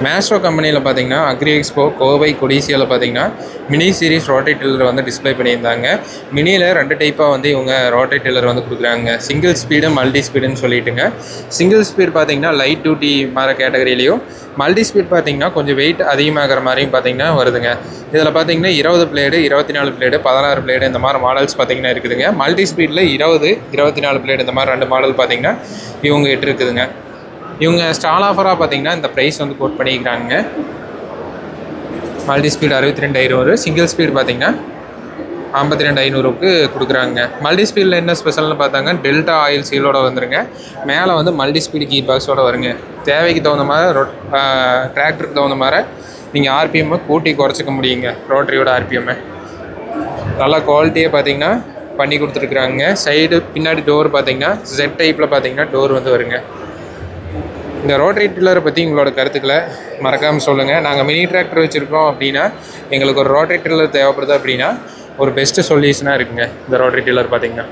Maestro கம்பெனியில் பார்த்தீங்கன்னா agri expo Kovai கொடிசியாவில் பார்த்தீங்கன்னா மினி சீரிஸ் ரோட்டரி டில்லர் வந்து டிஸ்பிளே பண்ணியிருந்தாங்க. மினியில் 2 டைப்பாக வந்து இவங்க ரோட்டரி டில்லர் வந்து கொடுக்குறாங்க. சிங்கிள் ஸ்பீடு மல்டி ஸ்பீடுன்னு சொல்லிட்டுங்க. சிங்கிள் ஸ்பீட் பார்த்தீங்கன்னா லைட் டியூட்டி மாதிரி கேட்டகரியிலையும், மல்டி ஸ்பீட் பார்த்தீங்கன்னா கொஞ்சம் வெயிட் அதிகமாகிற மாதிரியும் பார்த்தீங்கன்னா வருதுங்க. இதில் பார்த்தீங்கன்னா 20 பிளேடு, 24 பிளேடு, 16 பிளேடு இந்த மாதிரி மாடல்ஸ் பார்த்தீங்கன்னா இருக்குதுங்க. மல்டி ஸ்பீடில் 20, 24 பிளேடு இந்த மாதிரி 2 மாடல் பார்த்தீங்கன்னா இவங்க கிட்ட இருக்குதுங்க. இவங்க ஸ்டால் ஆஃபராக பார்த்தீங்கன்னா இந்த ப்ரைஸ் வந்து கோட் பண்ணிக்கிறாங்க. மல்டி ஸ்பீடு 62,500, சிங்கிள் ஸ்பீடு பார்த்தீங்கன்னா 52,500க்கு கொடுக்குறாங்க. மல்டி ஸ்பீடில் என்ன ஸ்பெஷல்னு பார்த்தாங்க, டெல்டா ஆயில் சீலோட வந்துருங்க. மேலே வந்து மல்டி ஸ்பீடு கீ பாக்ஸோடு வருங்க. தேவைக்கு தகுந்த மாதிரி டிராக்டருக்கு தகுந்த மாதிரி நீங்கள் ஆர்பிஎம்மை கூட்டி குறைச்சிக்க முடியுங்க. ரோட்டரியோட ஆர்பிஎம்மை நல்லா குவாலிட்டியாக பார்த்தீங்கன்னா பண்ணி கொடுத்துருக்குறாங்க. சைடு பின்னாடி டோர் பார்த்தீங்கன்னா Z டைப்பில் பார்த்தீங்கன்னா டோர் வந்து வருங்க. இந்த ரோட்டரி டில்லரை பற்றி உங்களோட கருத்துக்களை மறக்காமல் சொல்லுங்கள். நாங்கள் மினி டிராக்டர் வச்சுருக்கோம் அப்படின்னா, எங்களுக்கு ஒரு ரோட்டரி டில்லர் தேவைப்படுது அப்படின்னா ஒரு பெஸ்ட்டு சொல்யூஷனாக இருக்குங்க இந்த ரோட்டரி டில்லர் பார்த்திங்கன்னா.